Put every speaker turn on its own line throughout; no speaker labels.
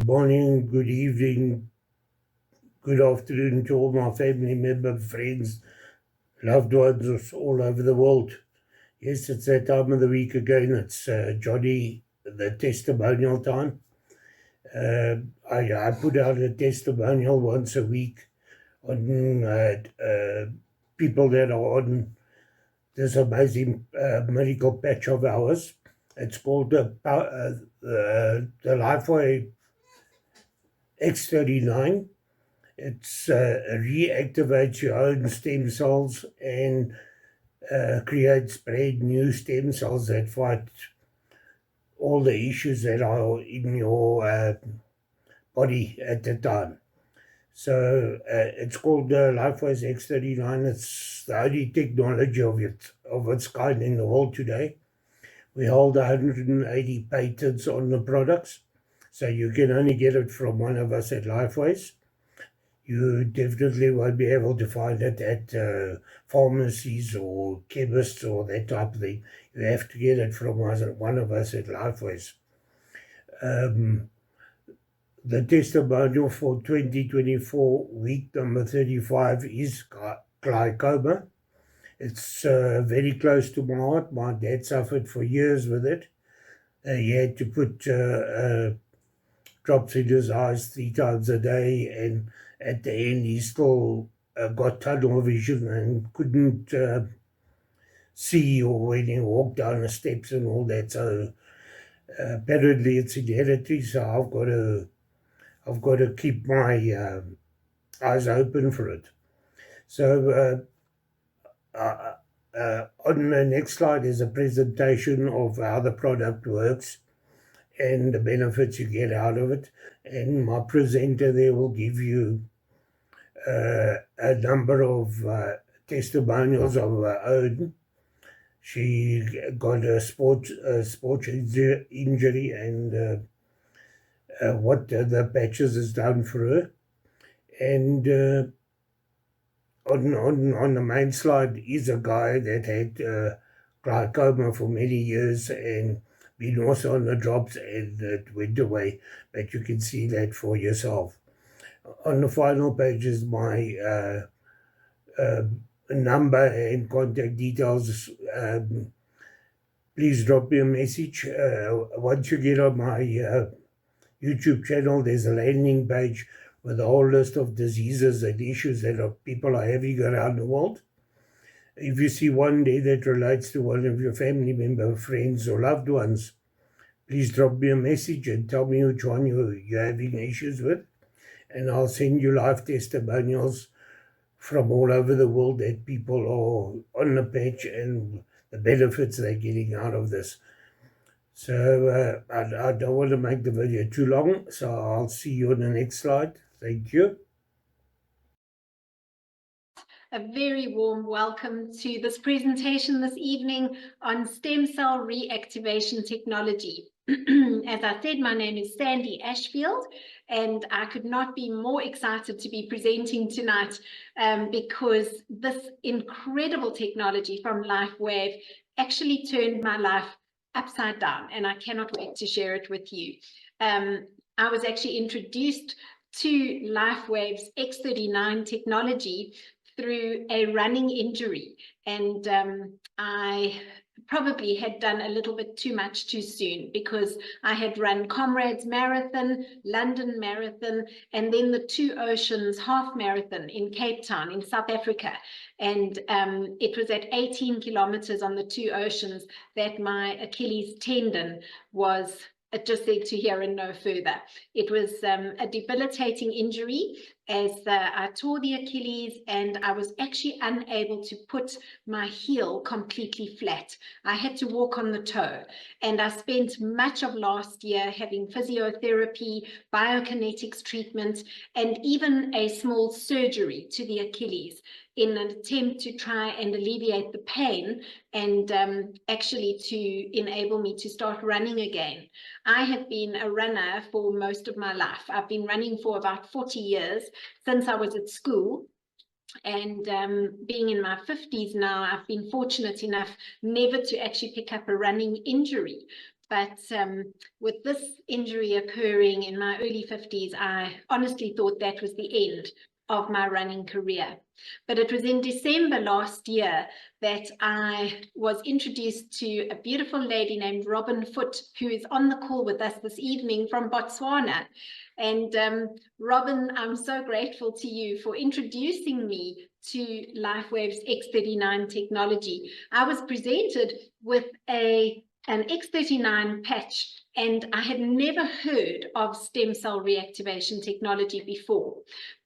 Good morning, good evening, good afternoon to all my family members, friends, loved ones all over the world. Yes, it's that time of the week again. It's Johnny, the testimonial time. I put out a testimonial once a week on people that are on this amazing miracle patch of ours. It's called the Lifeway X39. It's reactivates your own stem cells and creates brand new stem cells that fight all the issues that are in your body at the time. So it's called LifeWise X39. It's the only technology of its kind in the world today. We hold 180 patents on the products, so you can only get it from one of us at LifeWise. You definitely won't be able to find it at pharmacies or chemists or that type of thing. You have to get it from one of us at Lifeways. The testimonial for 2024, week number 35, is glaucoma. It's very close to my heart. My dad suffered for years with it. He had to put drops in his eyes 3 times a day, and at the end he still got tunnel vision and couldn't see or when he walked down the steps and all that. So apparently it's hereditary, so I've got to keep my eyes open for it. So on the next slide is a presentation of how the product works and the benefits you get out of it. And my presenter there will give you a number of testimonials of her own. She got a sports injury and what the patches has done for her. And on the main slide is a guy that had glaucoma for many years and been also on the drops, and it went away, but you can see that for yourself. On the final page is my number and contact details. Please drop me a message. Once you get on my YouTube channel, there's a landing page with a whole list of diseases and issues that people are having around the world. If you see one day that relates to one of your family members, friends, or loved ones, please drop me a message and tell me which one you're having issues with, and I'll send you live testimonials from all over the world that people are on the page and the benefits they're getting out of this. So I don't want to make the video too long, so I'll see you on the next slide. Thank you.
A very warm welcome to this presentation this evening on stem cell reactivation technology. As I said, my name is Sandy Ashfield, and I could not be more excited to be presenting tonight because this incredible technology from LifeWave actually turned my life upside down, and I cannot wait to share it with you. I was actually introduced to LifeWave's X39 technology through a running injury, and I probably had done a little bit too much too soon, because I had run Comrades Marathon, London Marathon, and then the Two Oceans Half Marathon in Cape Town in South Africa. And it was at 18 kilometers on the Two Oceans that my Achilles tendon was, it just said to here and no further. It was a debilitating injury, as I tore the Achilles, and I was actually unable to put my heel completely flat. I had to walk on the toe, and I spent much of last year having physiotherapy, biokinetics treatment, and even a small surgery to the Achilles in an attempt to try and alleviate the pain and actually to enable me to start running again. I have been a runner for most of my life. I've been running for about 40 years, since I was at school. And being in my 50s now, I've been fortunate enough never to actually pick up a running injury. But with this injury occurring in my early 50s, I honestly thought that was the end of my running career. But it was in December last year that I was introduced to a beautiful lady named Robin Foot, who is on the call with us this evening from Botswana. And Robin, I'm so grateful to you for introducing me to LifeWave's X39 technology. I was presented with an X39 patch, and I had never heard of stem cell reactivation technology before.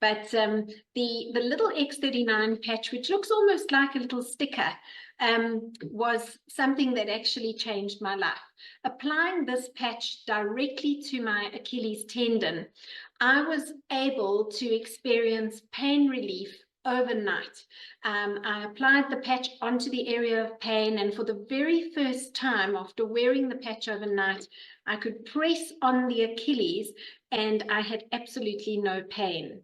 But the little X39 patch, which looks almost like a little sticker, was something that actually changed my life. Applying this patch directly to my Achilles tendon, I was able to experience pain relief overnight. I applied the patch onto the area of pain, and for the very first time after wearing the patch overnight, I could press on the Achilles and I had absolutely no pain.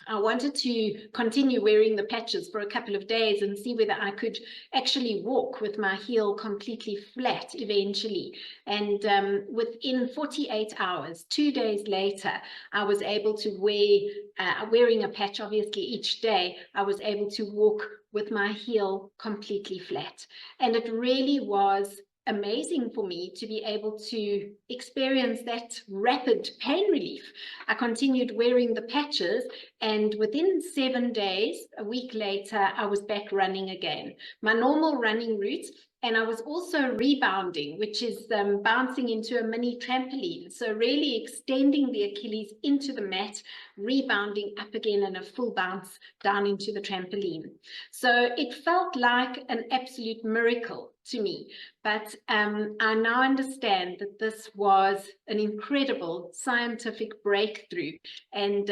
I wanted to continue wearing the patches for a couple of days and see whether I could actually walk with my heel completely flat eventually. And within 48 hours, 2 days later, I was able to wearing a patch obviously each day, I was able to walk with my heel completely flat. And it really was amazing for me to be able to experience that rapid pain relief. I continued wearing the patches, and within 7 days, a week later, I was back running again, my normal running route. And I was also rebounding, which is bouncing into a mini trampoline. So really extending the Achilles into the mat, rebounding up again in a full bounce down into the trampoline. So it felt like an absolute miracle to me. But I now understand that this was an incredible scientific breakthrough. And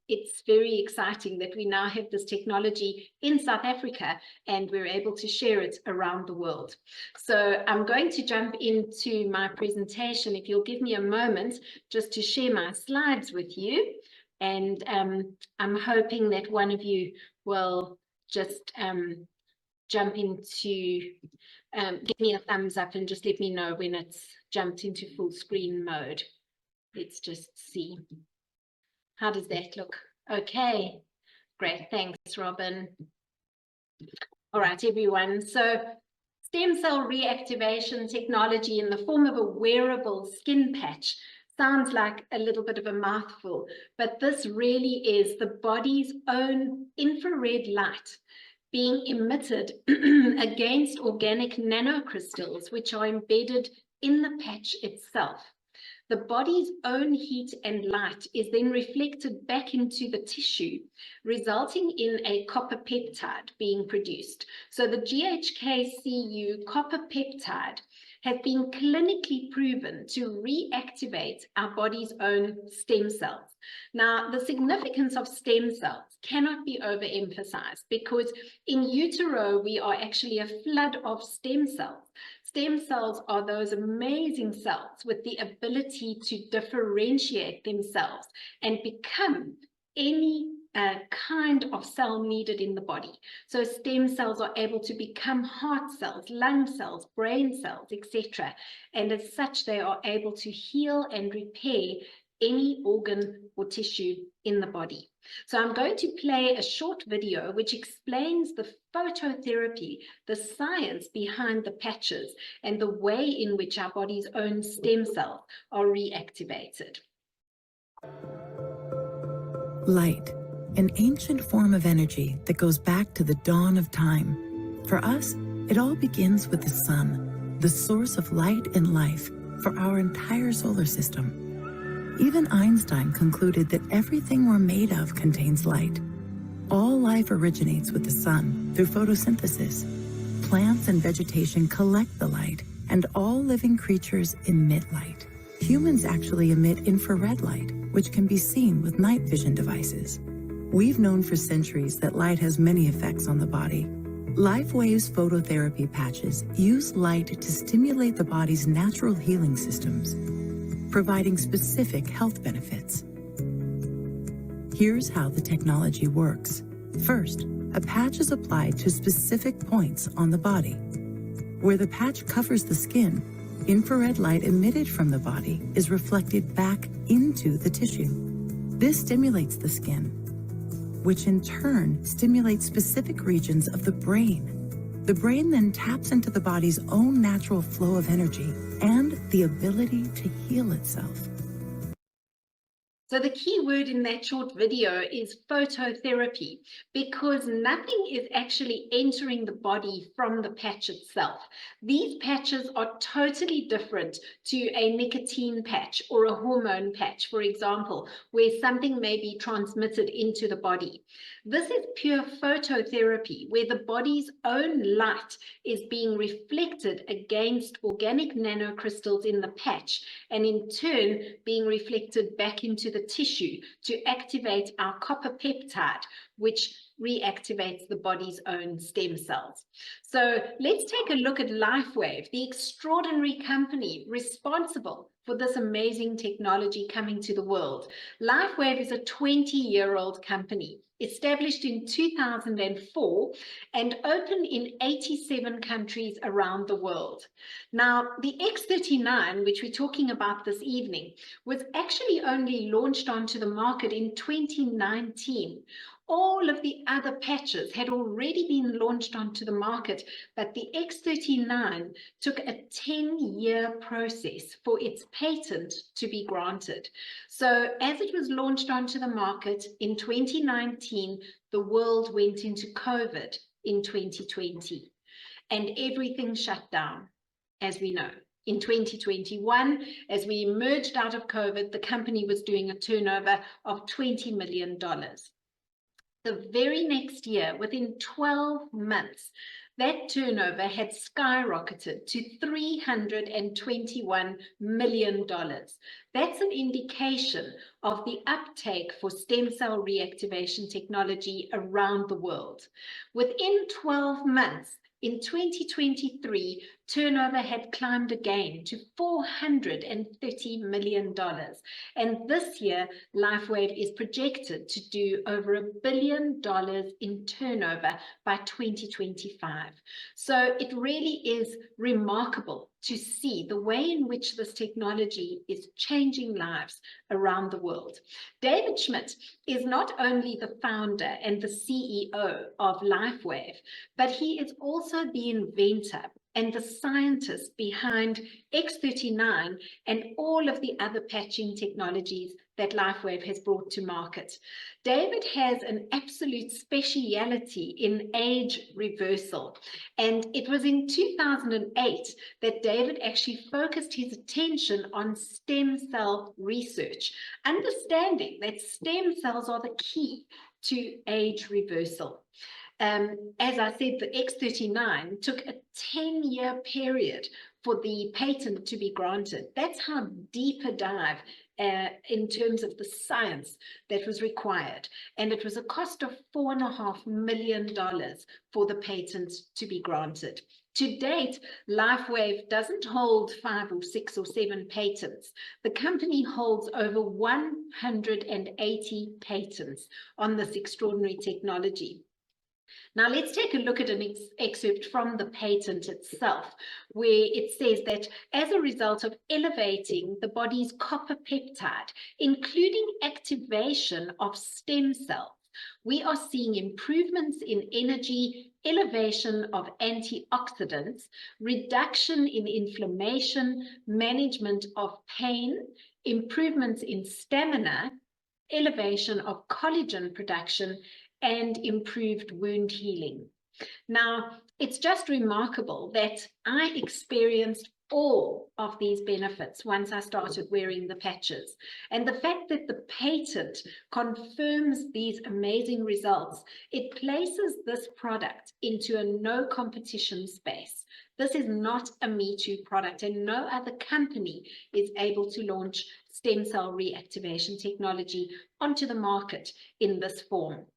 it's very exciting that we now have this technology in South Africa and we're able to share it around the world. So I'm going to jump into my presentation. If you'll give me a moment just to share my slides with you. And I'm hoping that one of you will just jump into, give me a thumbs up and just let me know when it's jumped into full screen mode. Let's just see. How does that look? Okay, great. Thanks, Robin. All right, everyone. So stem cell reactivation technology in the form of a wearable skin patch sounds like a little bit of a mouthful, but this really is the body's own infrared light being emitted against organic nanocrystals, which are embedded in the patch itself. The body's own heat and light is then reflected back into the tissue, resulting in a copper peptide being produced. So the GHKCU copper peptide has been clinically proven to reactivate our body's own stem cells. Now, the significance of stem cells cannot be overemphasized because in utero, we are actually a flood of stem cells. Stem cells are those amazing cells with the ability to differentiate themselves and become any kind of cell needed in the body. So stem cells are able to become heart cells, lung cells, brain cells, etc. And as such, they are able to heal and repair any organ or tissue in the body. So I'm going to play a short video which explains the phototherapy, the science behind the patches, and the way in which our body's own stem cells are reactivated.
Light, an ancient form of energy that goes back to the dawn of time. For us, it all begins with the sun, the source of light and life for our entire solar system. Even Einstein concluded that everything we're made of contains light. All life originates with the sun through photosynthesis. Plants and vegetation collect the light, and all living creatures emit light. Humans actually emit infrared light, which can be seen with night vision devices. We've known for centuries that light has many effects on the body. LifeWave's phototherapy patches use light to stimulate the body's natural healing systems, providing specific health benefits. Here's how the technology works. First, a patch is applied to specific points on the body. Where the patch covers the skin, Infrared light emitted from the body is reflected back into the tissue. This stimulates the skin, which in turn stimulates specific regions of the brain. The brain then taps into the body's own natural flow of energy and the ability to heal itself.
So the key word in that short video is phototherapy, because nothing is actually entering the body from the patch itself. These patches are totally different to a nicotine patch or a hormone patch, for example, where something may be transmitted into the body. This is pure phototherapy, where the body's own light is being reflected against organic nanocrystals in the patch, and in turn being reflected back into the tissue to activate our copper peptide, which reactivates the body's own stem cells. So let's take a look at LifeWave, the extraordinary company responsible for this amazing technology coming to the world. LifeWave is a 20-year-old company, established in 2004 and open in 87 countries around the world. Now, the X39, which we're talking about this evening, was actually only launched onto the market in 2019. All of the other patches had already been launched onto the market, but the X39 took a 10-year process for its patent to be granted. So as it was launched onto the market in 2019, the world went into COVID in 2020, and everything shut down, as we know. In 2021, as we emerged out of COVID, the company was doing a turnover of $20 million. The very next year, within 12 months, that turnover had skyrocketed to $321 million. That's an indication of the uptake for stem cell reactivation technology around the world. Within 12 months, in 2023, turnover had climbed again to $430 million. And this year, LifeWave is projected to do over $1 billion in turnover by 2025. So it really is remarkable to see the way in which this technology is changing lives around the world. David Schmidt is not only the founder and the CEO of LifeWave, but he is also the inventor and the scientist behind X39 and all of the other patching technologies that LifeWave has brought to market. David has an absolute speciality in age reversal. And it was in 2008 that David actually focused his attention on stem cell research, understanding that stem cells are the key to age reversal. As I said, the X39 took a 10-year period for the patent to be granted. That's how deep a dive in terms of the science that was required. And it was a cost of $4.5 million for the patent to be granted. To date, LifeWave doesn't hold 5 or 6 or 7 patents. The company holds over 180 patents on this extraordinary technology. Now let's take a look at an excerpt from the patent itself, where it says that as a result of elevating the body's copper peptide, including activation of stem cells, we are seeing improvements in energy, elevation of antioxidants, reduction in inflammation, management of pain, improvements in stamina, elevation of collagen production, and improved wound healing. Now, it's just remarkable that I experienced all of these benefits once I started wearing the patches. And the fact that the patent confirms these amazing results, it places this product into a no competition space. This is not a Me Too product, and no other company is able to launch stem cell reactivation technology onto the market in this form.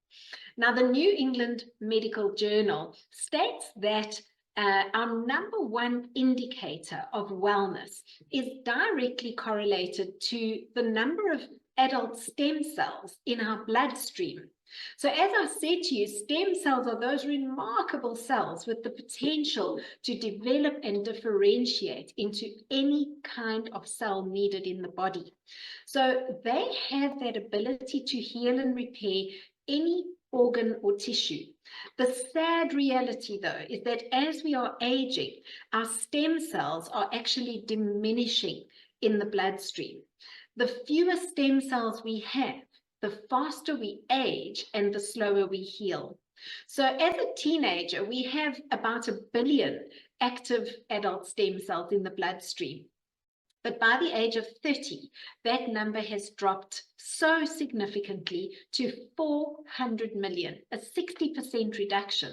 Now, the New England Medical Journal states that our #1 indicator of wellness is directly correlated to the number of adult stem cells in our bloodstream. So as I said to you, stem cells are those remarkable cells with the potential to develop and differentiate into any kind of cell needed in the body. So they have that ability to heal and repair any organ or tissue. The sad reality, though, is that as we are aging, our stem cells are actually diminishing in the bloodstream. The fewer stem cells we have, the faster we age and the slower we heal. So as a teenager, we have about 1 billion active adult stem cells in the bloodstream. But by the age of 30, that number has dropped so significantly to 400 million, a 60% reduction.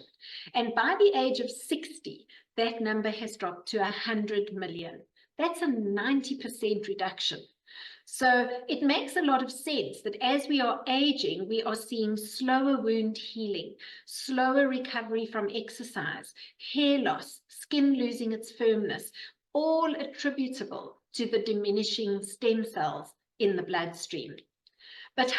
And by the age of 60, that number has dropped to 100 million. That's a 90% reduction. So it makes a lot of sense that as we are aging, we are seeing slower wound healing, slower recovery from exercise, hair loss, skin losing its firmness, all attributable to the diminishing stem cells in the bloodstream. But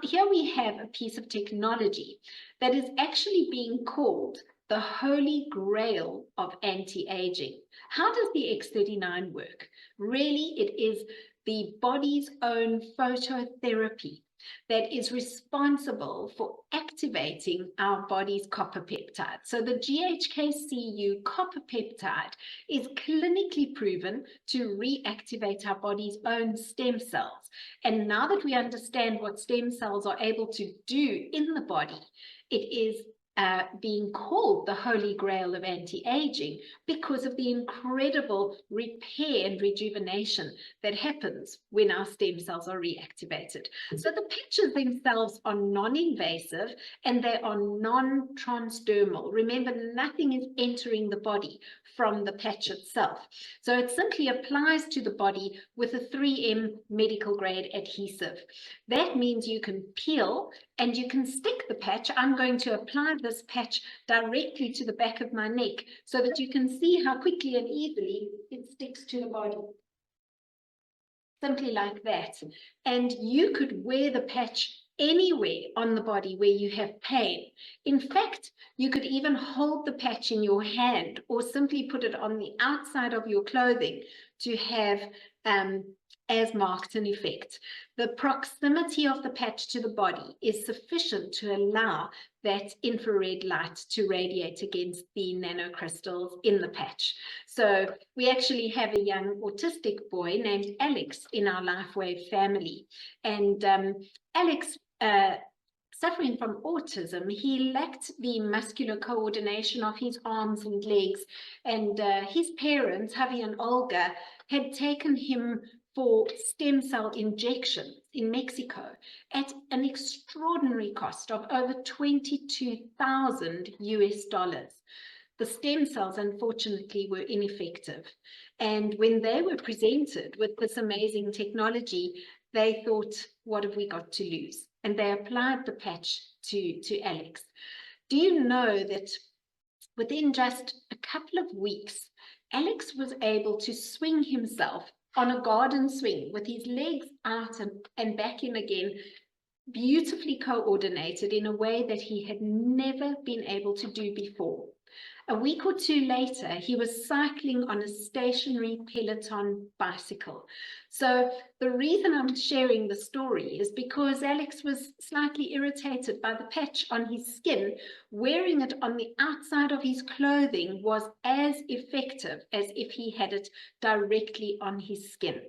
here we have a piece of technology that is actually being called the holy grail of anti-aging. How does the X39 work? Really, it is the body's own phototherapy that is responsible for activating our body's copper peptide. So the GHK-Cu copper peptide is clinically proven to reactivate our body's own stem cells. And now that we understand what stem cells are able to do in the body, it is being called the holy grail of anti-aging because of the incredible repair and rejuvenation that happens when our stem cells are reactivated. So the pictures themselves are non-invasive and they are non-transdermal. Remember, nothing is entering the body from the patch itself. So it simply applies to the body with a 3M medical grade adhesive. That means you can peel and you can stick the patch. I'm going to apply this patch directly to the back of my neck so that you can see how quickly and easily it sticks to the body. Simply like that. And you could wear the patch anywhere on the body where you have pain. In fact, you could even hold the patch in your hand or simply put it on the outside of your clothing to have as marked an effect. The proximity of the patch to the body is sufficient to allow that infrared light to radiate against the nanocrystals in the patch. So we actually have a young autistic boy named Alex in our LifeWave family. And Alex, suffering from autism, he lacked the muscular coordination of his arms and legs. And his parents, Javi and Olga, had taken him for stem cell injections in Mexico at an extraordinary cost of over $22,000 US. The stem cells, unfortunately, were ineffective. And when they were presented with this amazing technology, they thought, what have we got to lose? And they applied the patch to Alex. Do you know that within just a couple of weeks, Alex was able to swing himself on a garden swing with his legs out and back in again, beautifully coordinated in a way that he had never been able to do before. A week or two later, he was cycling on a stationary Peloton bicycle. So the reason I'm sharing the story is because Alex was slightly irritated by the patch on his skin. Wearing it on the outside of his clothing was as effective as if he had it directly on his skin.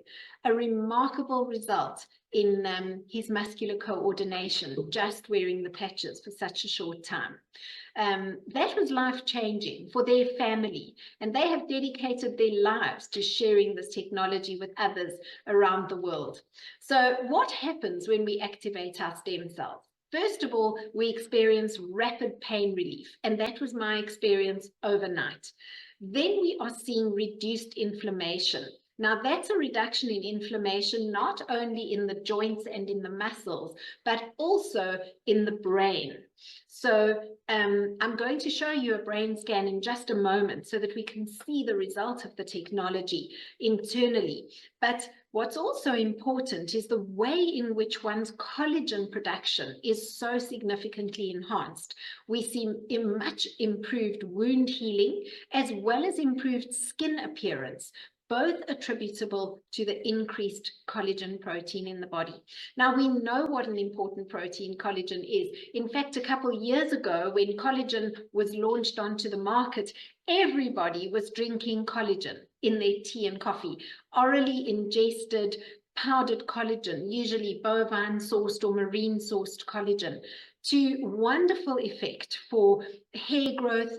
A remarkable result in his muscular coordination, just wearing the patches for such a short time. That was life-changing for their family, and they have dedicated their lives to sharing this technology with others around the world. So what happens when we activate our stem cells? First of all, we experience rapid pain relief, and that was my experience overnight. Then we are seeing reduced inflammation. Now, that's a reduction in inflammation, not only in the joints and in the muscles, but also in the brain. So I'm going to show you a brain scan in just a moment so that we can see the result of the technology internally. But what's also important is the way in which one's collagen production is so significantly enhanced. We see a much improved wound healing as well as improved skin appearance, both attributable to the increased collagen protein in the body. Now, we know what an important protein collagen is. In fact, a couple of years ago, when collagen was launched onto the market, everybody was drinking collagen in their tea and coffee, orally ingested powdered collagen, usually bovine sourced or marine sourced collagen, to wonderful effect for hair growth,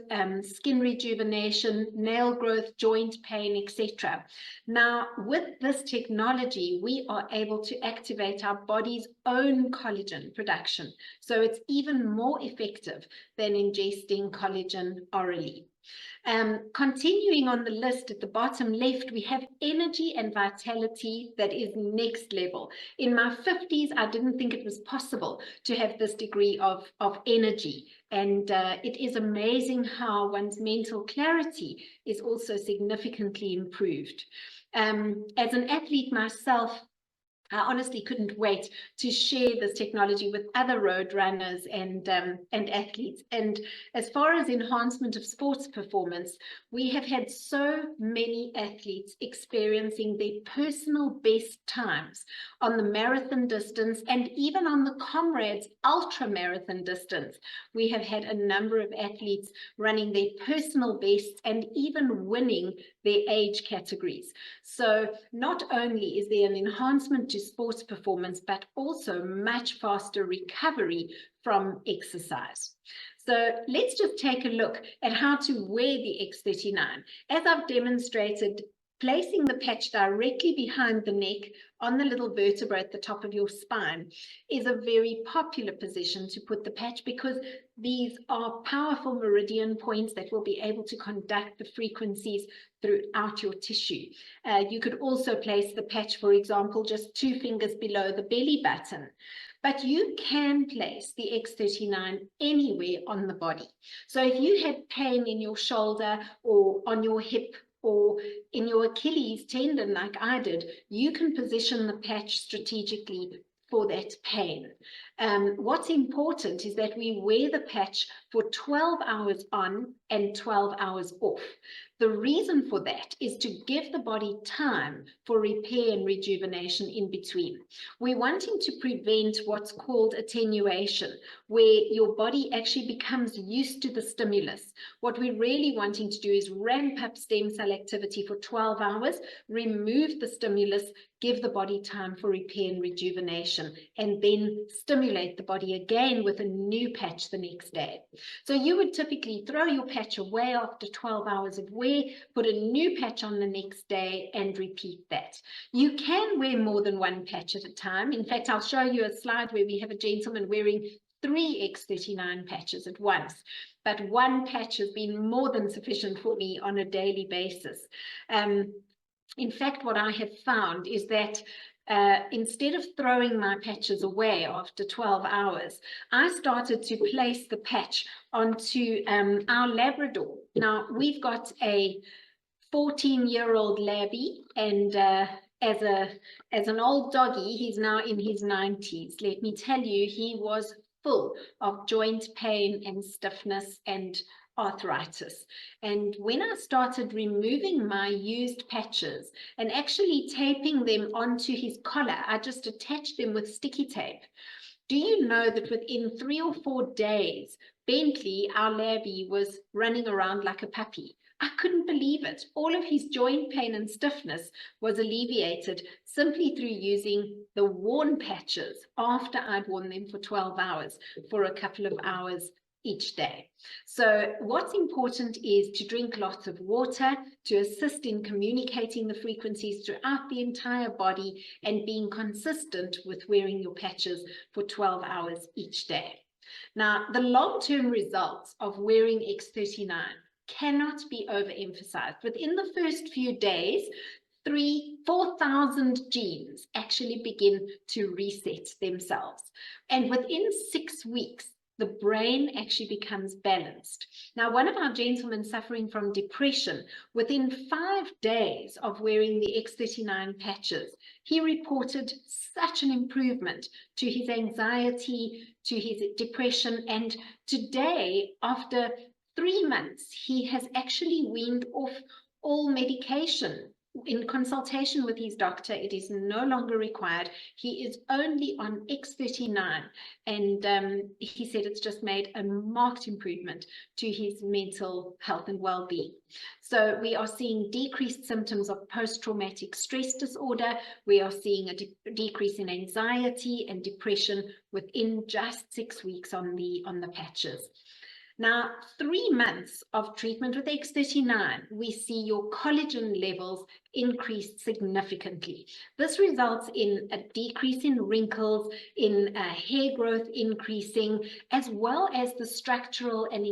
skin rejuvenation, nail growth, joint pain, etc. Now, with this technology, we are able to activate our body's own collagen production. So it's even more effective than ingesting collagen orally. Continuing on the list at the bottom left, we have energy and vitality that is next level. In my 50s, I didn't think it was possible to have this degree of energy. And it is amazing how one's mental clarity is also significantly improved. As an athlete myself, I honestly couldn't wait to share this technology with other road runners and athletes. And as far as enhancement of sports performance, we have had so many athletes experiencing their personal best times on the marathon distance and even on the Comrades ultra marathon distance. We have had a number of athletes running their personal bests and even winning their age categories. So not only is there an enhancement to sports performance, but also much faster recovery from exercise. So let's just take a look at how to wear the X39. As I've demonstrated, placing the patch directly behind the neck on the little vertebra at the top of your spine is a very popular position to put the patch because these are powerful meridian points that will be able to conduct the frequencies throughout your tissue. You could also place the patch, for example, just 2 fingers below the belly button. But you can place the X39 anywhere on the body. So if you had pain in your shoulder or on your hip or in your Achilles tendon like I did, you can position the patch strategically for that pain. What's important is that we wear the patch for 12 hours on and 12 hours off. The reason for that is to give the body time for repair and rejuvenation in between. We're wanting to prevent what's called attenuation, where your body actually becomes used to the stimulus. What we're really wanting to do is ramp up stem cell activity for 12 hours, remove the stimulus, give the body time for repair and rejuvenation, and then stimulate the body again with a new patch the next day. So you would typically throw your patch away after 12 hours of wear, put a new patch on the next day, and repeat that. You can wear more than one patch at a time. In fact, I'll show you a slide where we have a gentleman wearing 3 X39 patches at once. But one patch has been more than sufficient for me on a daily basis. In fact, what I have found is that instead of throwing my patches away after 12 hours, I started to place the patch onto our Labrador. Now, we've got a 14-year-old Labby, and as an old doggy, he's now in his 90s. Let me tell you, he was full of joint pain and stiffness and arthritis. And when I started removing my used patches and actually taping them onto his collar, I just attached them with sticky tape. Do you know that within 3 or 4 days, Bentley, our Labby, was running around like a puppy? I couldn't believe it. All of his joint pain and stiffness was alleviated simply through using the worn patches after I'd worn them for 12 hours for a couple of hours each day. So what's important is to drink lots of water to assist in communicating the frequencies throughout the entire body and being consistent with wearing your patches for 12 hours each day. Now, the long-term results of wearing X39 cannot be overemphasized. Within the first few days, 4,000 genes actually begin to reset themselves. And within 6 weeks, the brain actually becomes balanced. Now, one of our gentlemen suffering from depression, within 5 days of wearing the X39 patches, he reported such an improvement to his anxiety, to his depression, and today, after 3 months, he has actually weaned off all medication. In consultation with his doctor, it is no longer required. He is only on X39, and he said it's just made a marked improvement to his mental health and well-being. So we are seeing decreased symptoms of post-traumatic stress disorder. We are seeing a decrease in anxiety and depression within just 6 weeks on the patches. Now, 3 months of treatment with X39, we see your collagen levels increase significantly. This results in a decrease in wrinkles, in hair growth increasing, as well as the structural and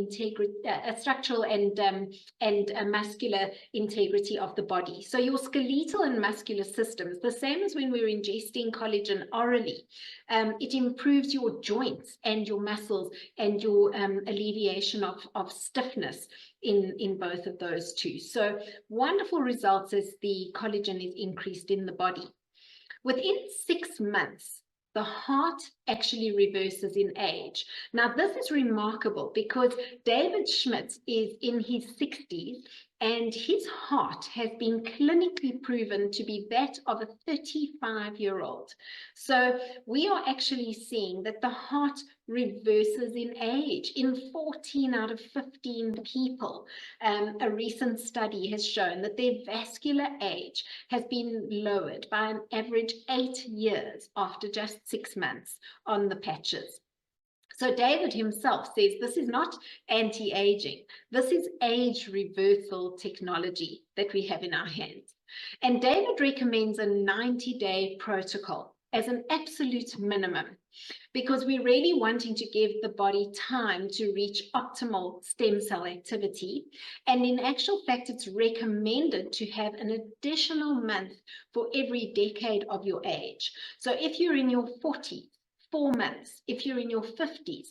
muscular integrity of the body. So your skeletal and muscular systems, the same as when we're ingesting collagen orally, it improves your joints and your muscles and your alleviation of stiffness in both of those two. So wonderful results as the collagen is increased in the body. Within 6 months, the heart actually reverses in age. Now, this is remarkable because David Schmidt is in his 60s and his heart has been clinically proven to be that of a 35-year-old. So we are actually seeing that the heart reverses in age in 14 out of 15 people. A recent study has shown that their vascular age has been lowered by an average 8 years after just 6 months on the patches. So David himself says this is not anti-aging. This is age reversal technology that we have in our hands. And David recommends a 90-day protocol as an absolute minimum, because we're really wanting to give the body time to reach optimal stem cell activity. And in actual fact, it's recommended to have an additional month for every decade of your age. So if you're in your 40s, 4 months, if you're in your 50s,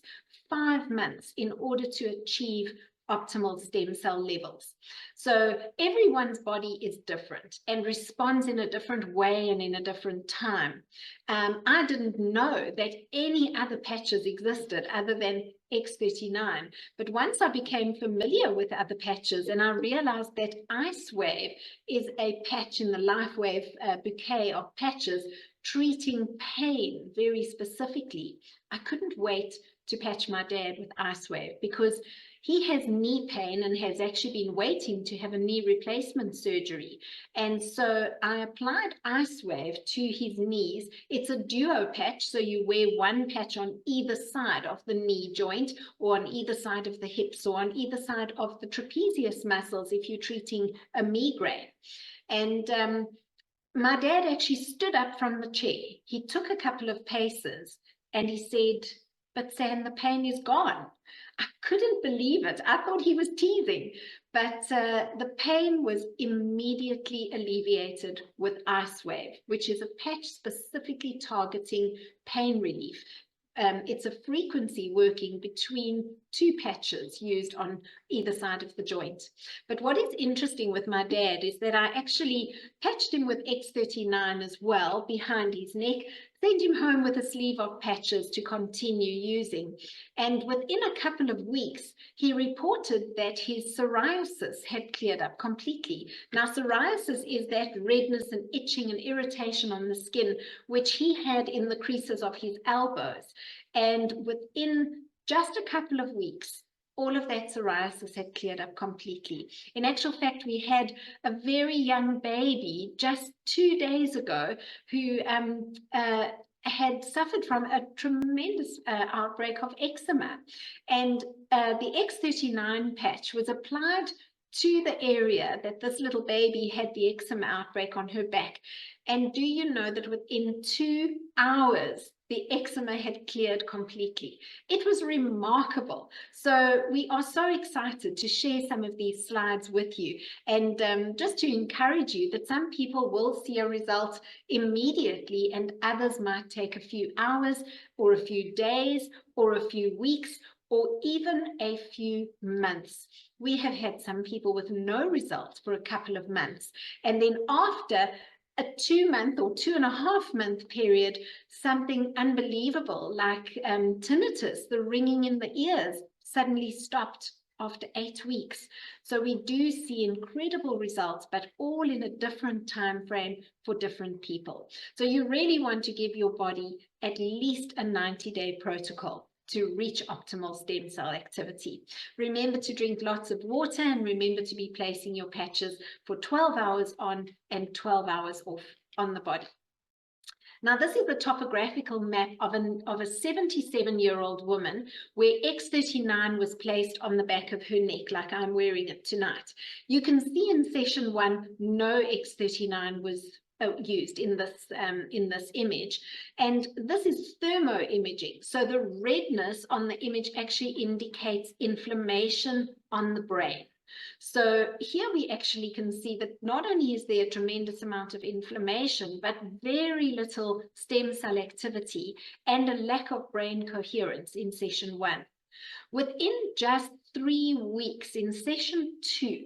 5 months in order to achieve optimal stem cell levels. So everyone's body is different and responds in a different way and in a different time. I didn't know that any other patches existed other than X39, but once I became familiar with other patches and I realized that IceWave is a patch in the LifeWave bouquet of patches treating pain very specifically, I couldn't wait to patch my dad with IceWave because he has knee pain and has actually been waiting to have a knee replacement surgery. And so I applied IceWave to his knees. It's a duo patch, so you wear one patch on either side of the knee joint or on either side of the hips or on either side of the trapezius muscles if you're treating a migraine. And my dad actually stood up from the chair. He took a couple of paces and he said, "But Sam, the pain is gone." I couldn't believe it. I thought he was teasing, but the pain was immediately alleviated with IceWave, which is a patch specifically targeting pain relief. It's a frequency working between 2 patches used on either side of the joint. But what is interesting with my dad is that I actually patched him with X39 as well behind his neck, sent him home with a sleeve of patches to continue using. And within a couple of weeks, he reported that his psoriasis had cleared up completely. Now, psoriasis is that redness and itching and irritation on the skin, which he had in the creases of his elbows. And within just a couple of weeks, all of that psoriasis had cleared up completely. In actual fact, we had a very young baby just 2 days ago who had suffered from a tremendous outbreak of eczema. And the X39 patch was applied to the area that this little baby had the eczema outbreak on her back. And do you know that within 2 hours, the eczema had cleared completely. It was remarkable. So we are so excited to share some of these slides with you, and just to encourage you that some people will see a result immediately and others might take a few hours or a few days or a few weeks or even a few months. We have had some people with no results for a couple of months, and then after a 2-month or 2.5-month period, something unbelievable like tinnitus, the ringing in the ears, suddenly stopped after 8 weeks. So we do see incredible results, but all in a different time frame for different people. So you really want to give your body at least a 90-day protocol to reach optimal stem cell activity. Remember to drink lots of water, and remember to be placing your patches for 12 hours on and 12 hours off on the body. Now, this is the topographical map of a 77-year-old woman where X39 was placed on the back of her neck, like I'm wearing it tonight. You can see in session 1, no X39 was used in this image, and this is thermo imaging. So the redness on the image actually indicates inflammation on the brain. So here we actually can see that not only is there a tremendous amount of inflammation, but very little stem cell activity and a lack of brain coherence in session 1. Within just 3 weeks in session 2,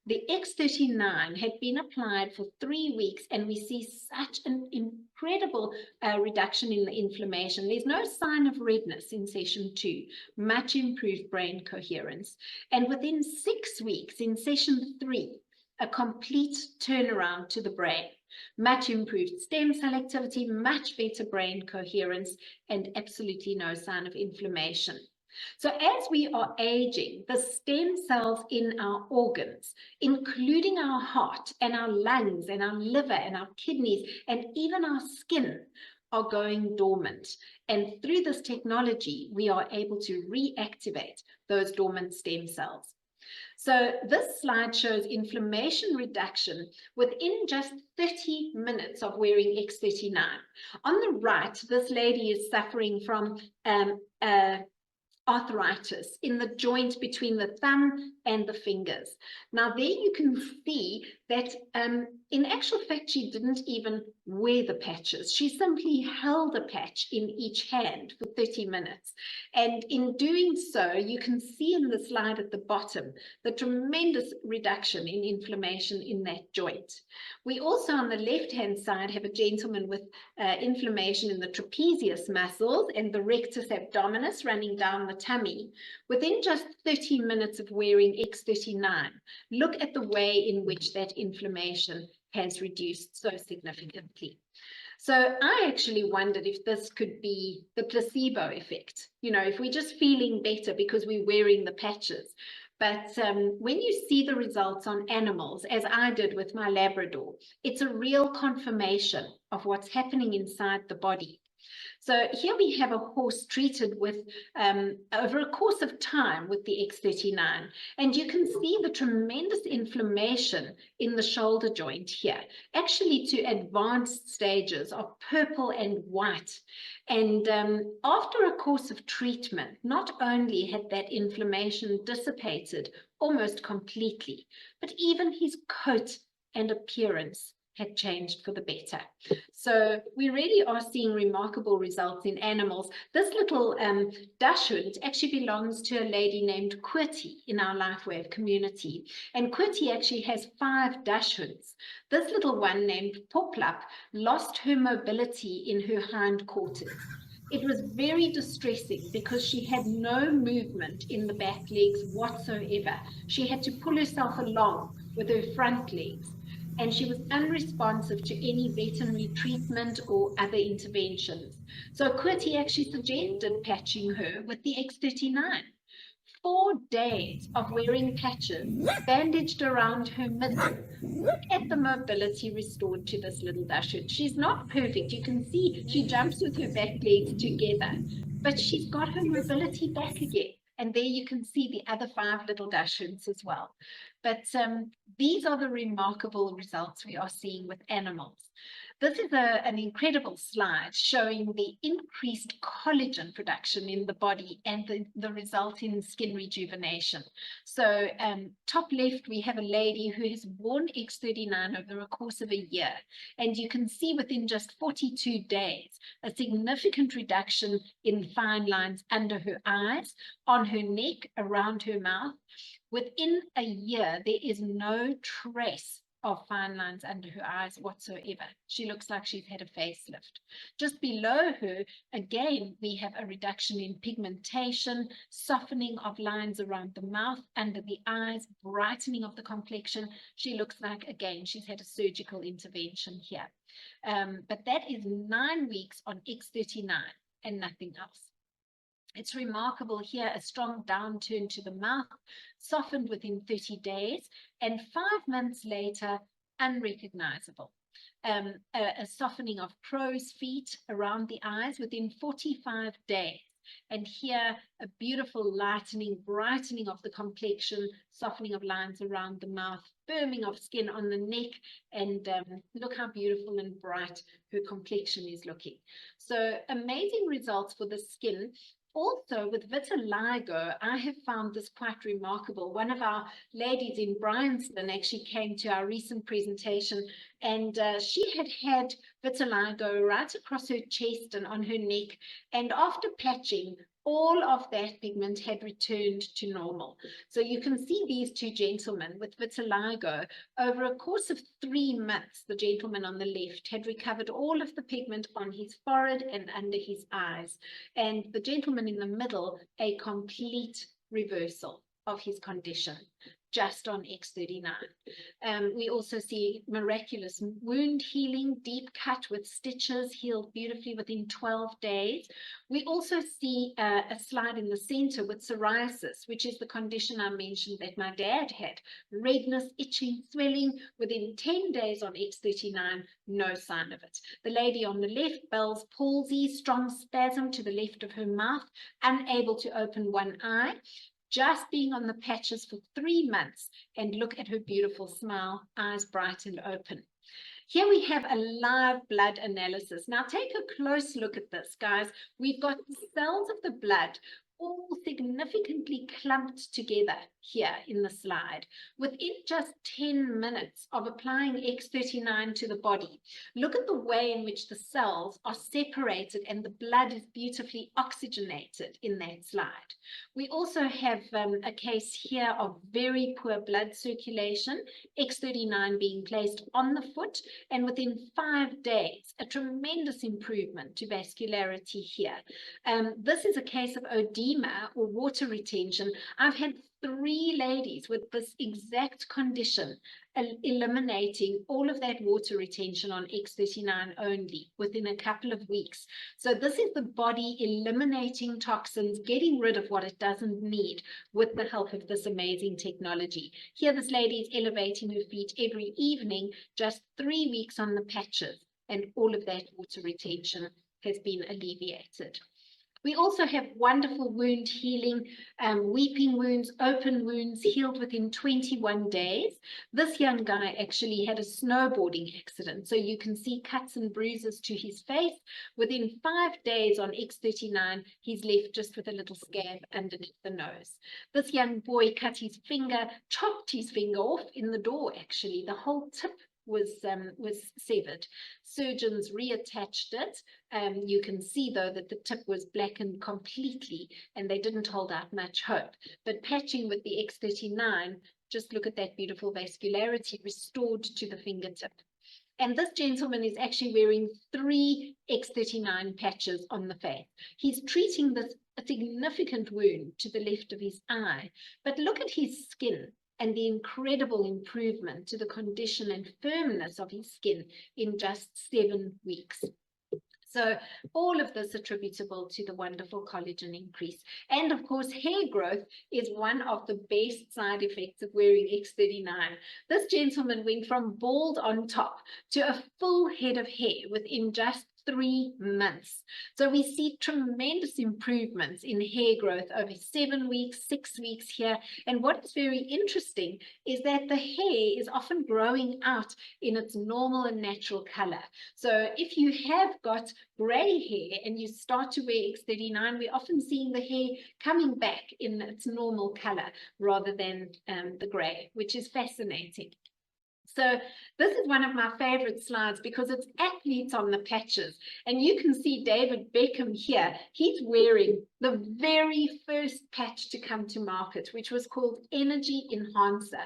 the X39 had been applied for 3 weeks, and we see such an incredible reduction in the inflammation. There's no sign of redness in session 2, much improved brain coherence. And within 6 weeks in session 3, a complete turnaround to the brain, much improved stem cell activity, much better brain coherence, and absolutely no sign of inflammation. So as we are aging, the stem cells in our organs, including our heart and our lungs and our liver and our kidneys and even our skin, are going dormant. And through this technology, we are able to reactivate those dormant stem cells. So this slide shows inflammation reduction within just 30 minutes of wearing X39. On the right, this lady is suffering from arthritis in the joint between the thumb and the fingers. Now there you can see that in actual fact she didn't even wear the patches. She simply held a patch in each hand for 30 minutes. And in doing so, you can see in the slide at the bottom the tremendous reduction in inflammation in that joint. We also on the left-hand side have a gentleman with inflammation in the trapezius muscles and the rectus abdominis running down the tummy. Within just 30 minutes of wearing X39, look at the way in which that inflammation has reduced so significantly. So I actually wondered if this could be the placebo effect, you know, if we're just feeling better because we're wearing the patches. But when you see the results on animals, as I did with my Labrador, it's a real confirmation of what's happening inside the body. So here we have a horse treated with over a course of time with the X39, and you can see the tremendous inflammation in the shoulder joint here, actually to advanced stages of purple and white. And after a course of treatment, not only had that inflammation dissipated almost completely, but even his coat and appearance had changed for the better. So we really are seeing remarkable results in animals. This little dachshund actually belongs to a lady named Quirty in our LifeWave community. And Quirty actually has 5 dachshunds. This little one named Poplap lost her mobility in her hindquarters. It was very distressing because she had no movement in the back legs whatsoever. She had to pull herself along with her front legs, and she was unresponsive to any veterinary treatment or other interventions. So Quirty actually suggested patching her with the X39. 4 days of wearing patches bandaged around her middle. Look at the mobility restored to this little dachshund. She's not perfect. You can see she jumps with her back legs together, but she's got her mobility back again. And there you can see the other 5 little dachshunds as well. But these are the remarkable results we are seeing with animals. This is an incredible slide showing the increased collagen production in the body and the resulting skin rejuvenation. So top left, we have a lady who has worn X39 over the course of a year. And you can see within just 42 days, a significant reduction in fine lines under her eyes, on her neck, around her mouth. Within a year, there is no trace of fine lines under her eyes whatsoever. She looks like she's had a facelift. Just below her, again, we have a reduction in pigmentation, softening of lines around the mouth, under the eyes, brightening of the complexion. She looks like, again, she's had a surgical intervention here. But that is 9 weeks on X39 and nothing else. It's remarkable here, a strong downturn to the mouth, softened within 30 days, and 5 months later, unrecognizable. A softening of crow's feet around the eyes within 45 days. And here, a beautiful lightening, brightening of the complexion, softening of lines around the mouth, firming of skin on the neck, and look how beautiful and bright her complexion is looking. So amazing results for the skin. Also, with vitiligo, I have found this quite remarkable. One of our ladies in Bryanston actually came to our recent presentation, and she had vitiligo right across her chest and on her neck. And after patching, all of that pigment had returned to normal. So you can see these two gentlemen with vitiligo. Over a course of 3 months, the gentleman on the left had recovered all of the pigment on his forehead and under his eyes. And the gentleman in the middle, a complete reversal of his condition, just on X39. We also see miraculous wound healing, deep cut with stitches, healed beautifully within 12 days. We also see a slide in the center with psoriasis, which is the condition I mentioned that my dad had. Redness, itching, swelling. Within 10 days on X39, no sign of it. The lady on the left, Bell's palsy, strong spasm to the left of her mouth, unable to open one eye. Just being on the patches for 3 months, and look at her beautiful smile, eyes bright and open. Here we have a live blood analysis. Now take a close look at this, guys. We've got the cells of the blood all significantly clumped together here in the slide within just 10 minutes of applying X39 to the body. Look at the way in which the cells are separated and the blood is beautifully oxygenated in that slide. We also have a case here of very poor blood circulation, X39 being placed on the foot, and within 5 days, a tremendous improvement to vascularity here. This is a case of edema or water retention. I've had 3 ladies with this exact condition, eliminating all of that water retention on X39 only within a couple of weeks. So this is the body eliminating toxins, getting rid of what it doesn't need with the help of this amazing technology. Here this lady is elevating her feet every evening, just 3 weeks on the patches, and all of that water retention has been alleviated. We also have wonderful wound healing, weeping wounds, open wounds healed within 21 days. This young guy actually had a snowboarding accident, so you can see cuts and bruises to his face. Within 5 days on X39, he's left just with a little scab underneath the nose. This young boy cut his finger, chopped his finger off in the door, actually. The whole tip was severed. Surgeons reattached it. You can see, though, that the tip was blackened completely, and they didn't hold out much hope. But patching with the X39, just look at that beautiful vascularity restored to the fingertip. And this gentleman is actually wearing 3 X39 patches on the face. He's treating this significant wound to the left of his eye. But look at his skin and the incredible improvement to the condition and firmness of his skin in just 7 weeks. So all of this attributable to the wonderful collagen increase. And of course, hair growth is one of the best side effects of wearing X39. This gentleman went from bald on top to a full head of hair within just 3 months. So we see tremendous improvements in hair growth over 7 weeks, 6 weeks here. And what is very interesting is that the hair is often growing out in its normal and natural color. So if you have got gray hair and you start to wear X39, we're often seeing the hair coming back in its normal color rather than the gray, which is fascinating. So this is one of my favorite slides because it's athletes on the patches. And you can see David Beckham here. He's wearing the very first patch to come to market, which was called Energy Enhancer.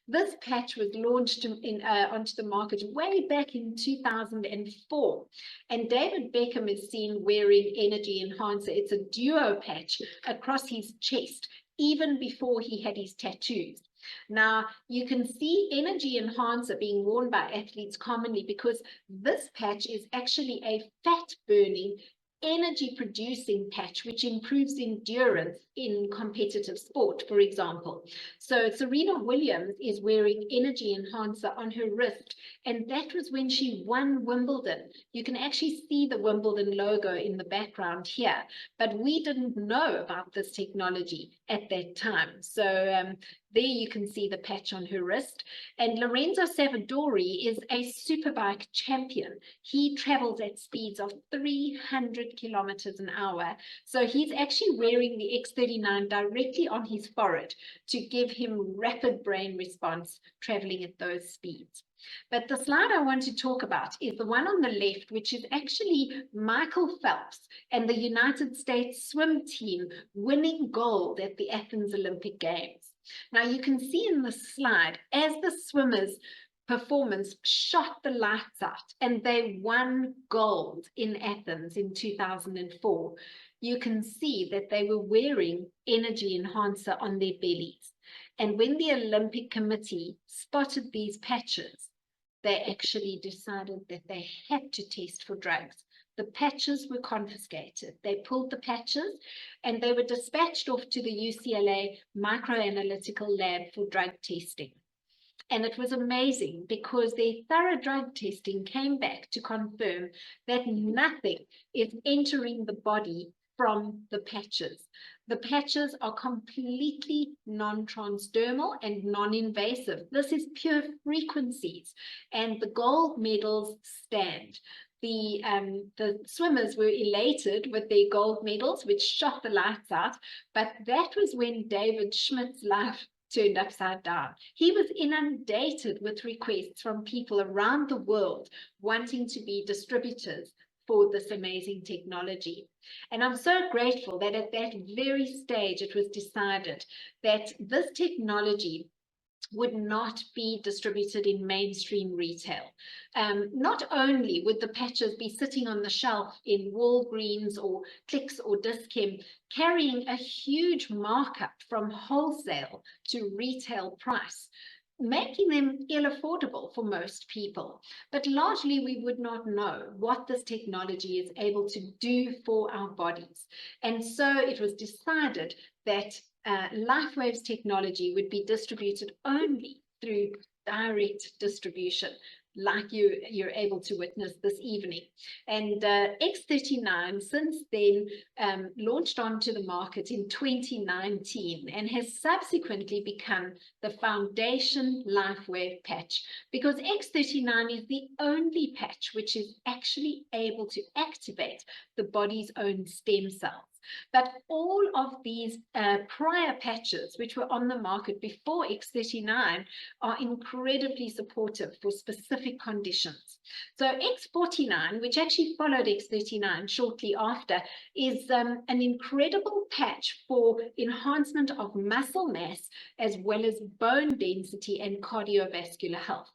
This patch was launched onto the market way back in 2004. And David Beckham is seen wearing Energy Enhancer. It's a duo patch across his chest, even before he had his tattoos. Now, you can see Energy Enhancer being worn by athletes commonly because this patch is actually a fat-burning, energy-producing patch, which improves endurance in competitive sport, for example. So Serena Williams is wearing Energy Enhancer on her wrist, and that was when she won Wimbledon. You can actually see the Wimbledon logo in the background here, but we didn't know about this technology at that time. So there you can see the patch on her wrist. And Lorenzo Savadori is a superbike champion. He travels at speeds of 300 kilometers an hour. So he's actually wearing the X39 directly on his forehead to give him rapid brain response traveling at those speeds. But the slide I want to talk about is the one on the left, which is actually Michael Phelps and the United States swim team winning gold at the Athens Olympic Games. Now you can see in the slide, as the swimmers' performance shot the lights out and they won gold in Athens in 2004, you can see that they were wearing Energy Enhancer on their bellies. And when the Olympic Committee spotted these patches, they actually decided that they had to test for drugs. The patches were confiscated. They pulled the patches and they were dispatched off to the UCLA microanalytical lab for drug testing. And it was amazing because their thorough drug testing came back to confirm that nothing is entering the body from the patches. The patches are completely non-transdermal and non-invasive. This is pure frequencies, and the gold medals stand. The swimmers were elated with their gold medals, which shot the lights out, but that was when David Schmidt's life turned upside down. He was inundated with requests from people around the world wanting to be distributors for this amazing technology. And I'm so grateful that at that very stage it was decided that this technology would not be distributed in mainstream retail. Not only would the patches be sitting on the shelf in Walgreens or Clicks or Dis-Chem, carrying a huge markup from wholesale to retail price, making them ill-affordable for most people. But largely, we would not know what this technology is able to do for our bodies. And so it was decided that LifeWave's technology would be distributed only through direct distribution, like you're able to witness this evening. And X39 since then launched onto the market in 2019 and has subsequently become the foundation LifeWave patch, because X39 is the only patch which is actually able to activate the body's own stem cells. But all of these prior patches, which were on the market before X39, are incredibly supportive for specific conditions. So X49, which actually followed X39 shortly after, is an incredible patch for enhancement of muscle mass as well as bone density and cardiovascular health.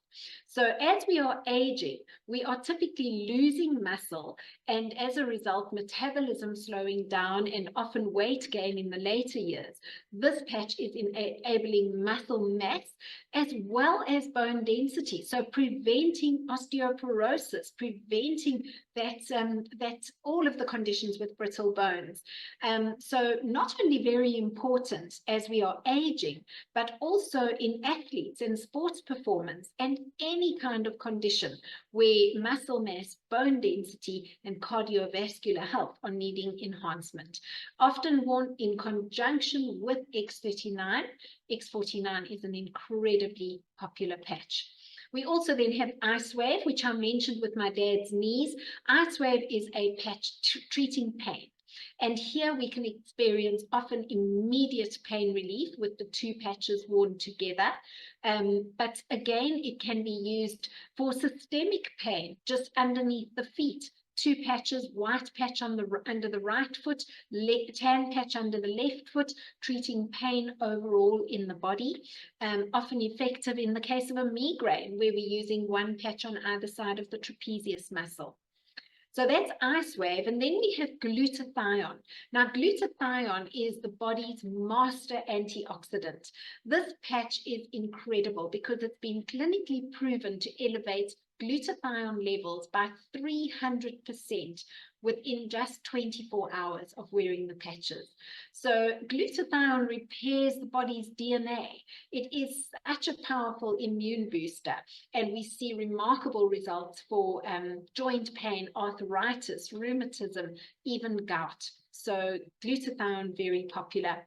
So as we are aging, we are typically losing muscle, and as a result, metabolism slowing down and often weight gain in the later years. This patch is enabling muscle mass as well as bone density, so preventing osteoporosis, preventing that all of the conditions with brittle bones. So not only very important as we are aging, but also in athletes and sports performance and any kind of condition where muscle mass, bone density, and cardiovascular health are needing enhancement. Often worn in conjunction with X39, X49 is an incredibly popular patch. We also then have Ice Wave, which I mentioned with my dad's knees. Ice Wave is a patch treating pain. And here we can experience often immediate pain relief with the two patches worn together. But again, it can be used for systemic pain just underneath the feet. Two patches, white patch under the right foot, tan patch under the left foot, treating pain overall in the body. Often effective in the case of a migraine, where we're using one patch on either side of the trapezius muscle. So that's Ice Wave. And then we have glutathione. Now, glutathione is the body's master antioxidant. This patch is incredible because it's been clinically proven to elevate glutathione levels by 300% within just 24 hours of wearing the patches. So glutathione repairs the body's DNA. It is such a powerful immune booster, and we see remarkable results for joint pain, arthritis, rheumatism, even gout. So glutathione, very popular.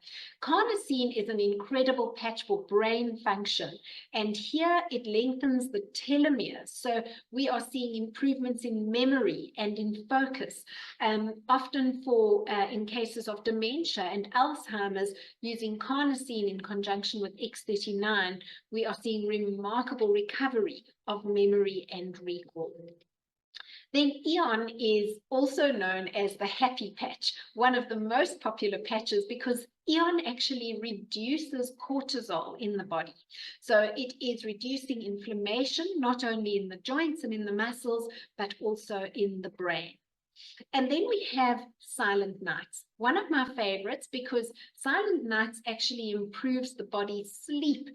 Carnosine is an incredible patch for brain function. And here it lengthens the telomeres. So we are seeing improvements in memory and in focus. Often for in cases of dementia and Alzheimer's, using carnosine in conjunction with X39, we are seeing remarkable recovery of memory and recall. Then Eon is also known as the happy patch, one of the most popular patches because Eon actually reduces cortisol in the body. So it is reducing inflammation, not only in the joints and in the muscles, but also in the brain. And then we have Silent Nights, one of my favorites because Silent Nights actually improves the body's sleep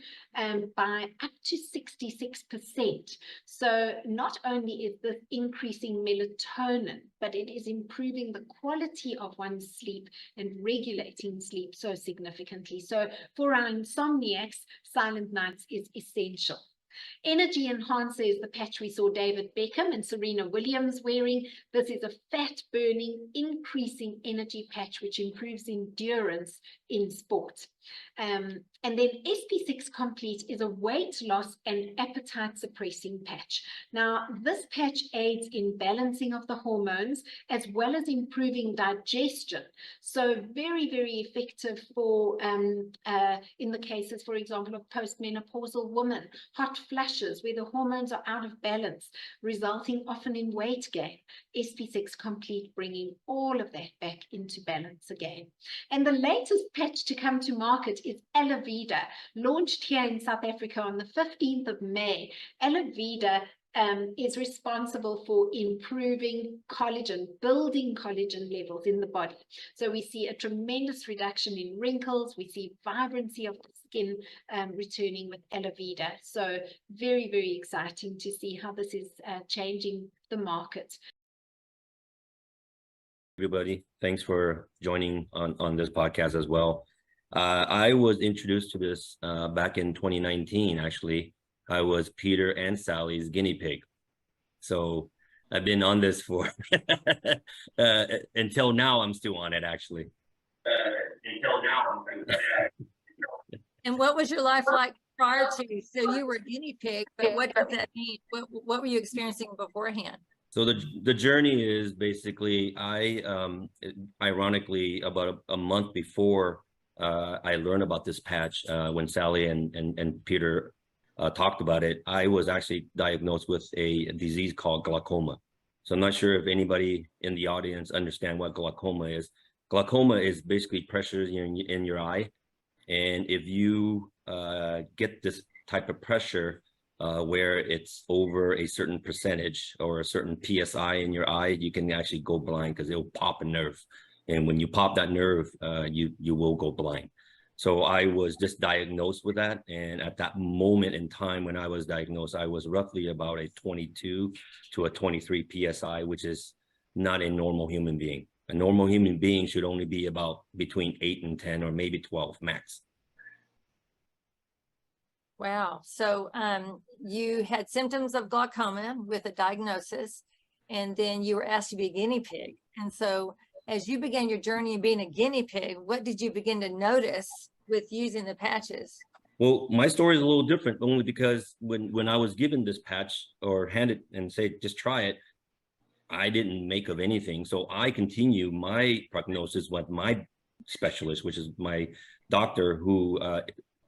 by up to 66%. So not only is this increasing melatonin, but it is improving the quality of one's sleep and regulating sleep so significantly. So for our insomniacs, Silent Nights is essential. Energy Enhancer is the patch we saw David Beckham and Serena Williams wearing. This is a fat-burning, increasing energy patch which improves endurance in sport. And then SP6 Complete is a weight loss and appetite suppressing patch. Now, this patch aids in balancing of the hormones as well as improving digestion. So very, very effective for in the cases, for example, of postmenopausal women, hot flushes where the hormones are out of balance, resulting often in weight gain. SP6 Complete bringing all of that back into balance again. And the latest patch to come to market is Alavida, launched here in South Africa on the 15th of May. Alavida is responsible for improving collagen, building collagen levels in the body. So we see a tremendous reduction in wrinkles. We see vibrancy of the skin returning with Alavida. So very, very exciting to see how this is changing the market.
Everybody, thanks for joining on this podcast as well. I was introduced to this back in 2019, actually. I was Peter and Sally's guinea pig. So I've been on this for until now. I'm still on it, actually. Until now,
And what was your life like prior to? So you were a guinea pig, but what does that mean? What were you experiencing beforehand?
So the journey is basically, ironically, about a month before I learned about this patch, when Sally and Peter talked about it, I was actually diagnosed with a disease called glaucoma. So I'm not sure if anybody in the audience understand what glaucoma is. Glaucoma is basically pressures in your eye. And if you get this type of pressure where it's over a certain percentage or a certain PSI in your eye, you can actually go blind because it'll pop a nerve. And when you pop that nerve, you will go blind. So I was just diagnosed with that. And at that moment in time when I was diagnosed, I was roughly about a 22 to a 23 PSI, which is not a normal human being. A normal human being should only be about between 8 and 10 or maybe 12 max.
Wow. So you had symptoms of glaucoma with a diagnosis, and then you were asked to be a guinea pig. And so as you began your journey of being a guinea pig, what did you begin to notice with using the patches?
Well, my story is a little different, only because when I was given this patch or handed and said, just try it, I didn't make of anything. So I continue my prognosis with my specialist, which is my doctor, who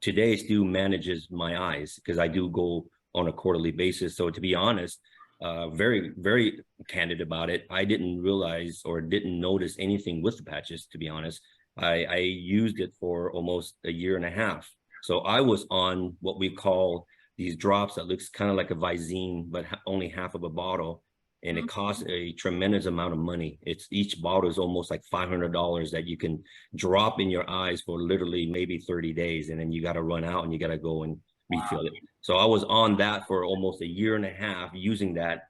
today still manages my eyes, because I do go on a quarterly basis. So to be honest, very, very candid about it, I didn't realize or didn't notice anything with the patches, to be honest. I used it for almost a year and a half. So I was on what we call these drops that looks kind of like a Visine, but only half of a bottle. And it costs a tremendous amount of money. Each bottle is almost like $500 that you can drop in your eyes for literally maybe 30 days. And then you got to run out and you got to go and refill it. So I was on that for almost a year and a half using that.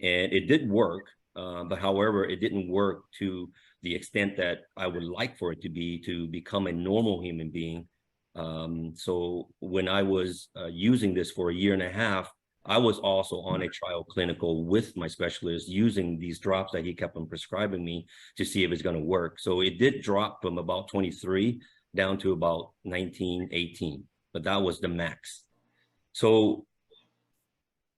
And it did work. But however, it didn't work to the extent that I would like for it to become a normal human being. So when I was using this for a year and a half, I was also on a trial clinical with my specialist using these drops that he kept on prescribing me to see if it's going to work. So it did drop from about 23 down to about 19, 18, but that was the max. So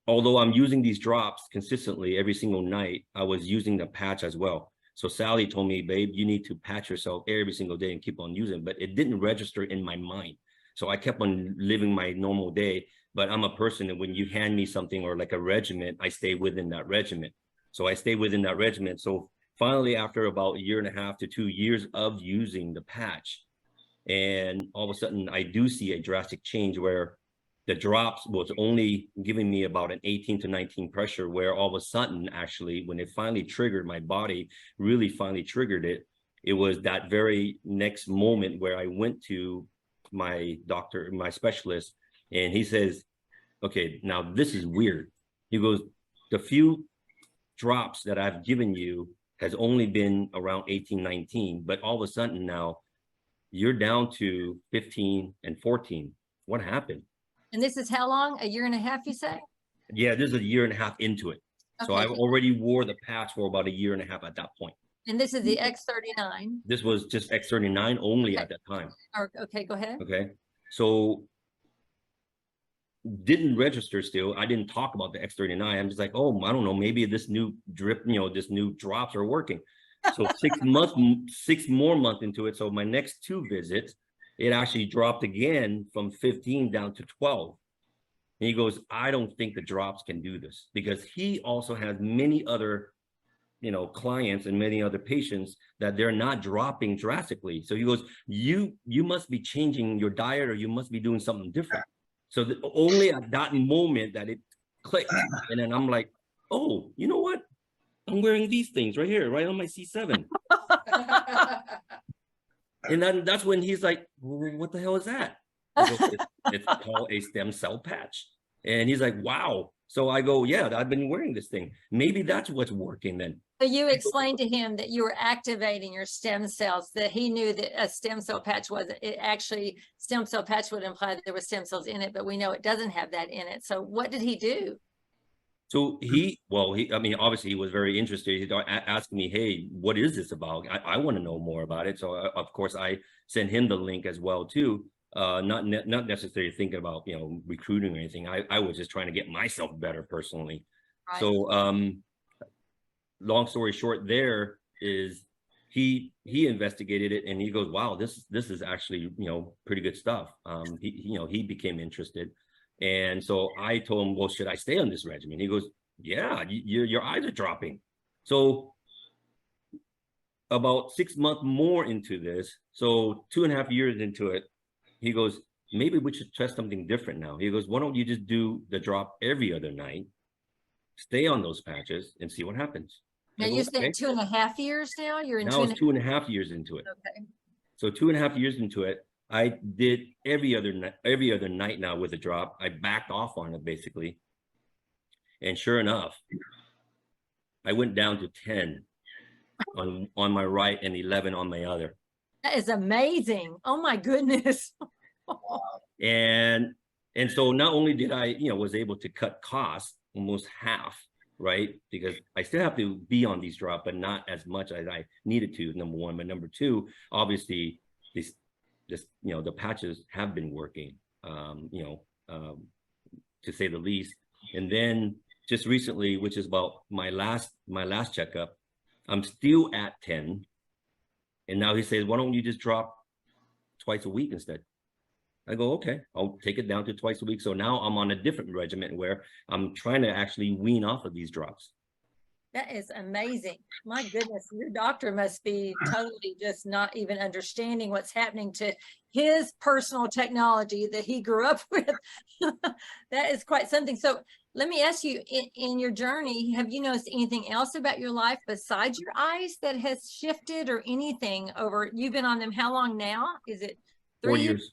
although I'm using these drops consistently every single night, I was using the patch as well. So Sally told me, babe, you need to patch yourself every single day and keep on using, but it didn't register in my mind. So I kept on living my normal day. But I'm a person that when you hand me something or like a regimen, I stay within that regimen. So I stay within that regimen. So finally, after about a year and a half to 2 years of using the patch, and all of a sudden I do see a drastic change where the drops was only giving me about an 18 to 19 pressure, where all of a sudden, actually, when it finally triggered, my body really finally triggered it. It was that very next moment where I went to my doctor, my specialist, and he says, okay, now this is weird. He goes, the few drops that I've given you has only been around 18, 19, but all of a sudden now you're down to 15 and 14. What happened?
And this is how long? A year and a half, you say?
Yeah, this is a year and a half into it. Okay. So I've already wore the patch for about a year and a half at that point.
And this is the X39.
This was just X39 only at that time.
Okay, go ahead.
Okay. So didn't register still. I didn't talk about the X39. I'm just like, oh, I don't know, maybe this new drip, this new drops are working. So 6 more months into it. So my next 2 visits, it actually dropped again from 15 down to 12. And he goes, I don't think the drops can do this, because he also has many other, clients and many other patients that they're not dropping drastically. So he goes, you must be changing your diet, or you must be doing something different. So only at that moment that it clicked. And then I'm like, oh, you know what? I'm wearing these things right here, right on my C7. And then that's when he's like, well, what the hell is that? I go, it's called a stem cell patch. And he's like, wow. So I go, yeah, I've been wearing this thing. Maybe that's what's working then.
So you explained to him that you were activating your stem cells, that he knew that a stem cell patch stem cell patch would imply that there were stem cells in it, but we know it doesn't have that in it. So what did he do?
So obviously he was very interested. He asked me, hey, what is this about? I want to know more about it. So of course I sent him the link as well too. Not necessarily thinking about, recruiting or anything. I was just trying to get myself better personally. Right. So, long story short, there is he investigated it, and he goes, wow, this is actually, pretty good stuff. He became interested. And so I told him, well, should I stay on this regimen? He goes, yeah, your eyes are dropping. So about 6 months more into this, so 2.5 years into it, he goes, maybe we should test something different now. He goes, why don't you just do the drop every other night, stay on those patches, and see what happens.
Now you spent 2.5 years now? You're in
now it's 2.5 years into it.
Okay.
So 2.5 years into it, I did every other night now with a drop. I backed off on it basically. And sure enough, I went down to 10 on my right and 11 on my other.
That is amazing. Oh my goodness.
And so not only did I, was able to cut costs almost half, right? Because I still have to be on these drops, but not as much as I needed to, number one. But number two, obviously, the patches have been working, to say the least. And then just recently, which is about my last checkup, I'm still at 10. And now he says, why don't you just drop twice a week instead? I go, okay, I'll take it down to twice a week. So now I'm on a different regimen where I'm trying to actually wean off of these drops.
That is amazing. My goodness, your doctor must be totally just not even understanding what's happening to his personal technology that he grew up with. That is quite something. So let me ask you, in your journey, have you noticed anything else about your life besides your eyes that has shifted or anything over? You've been on them how long now? Is it
4 years?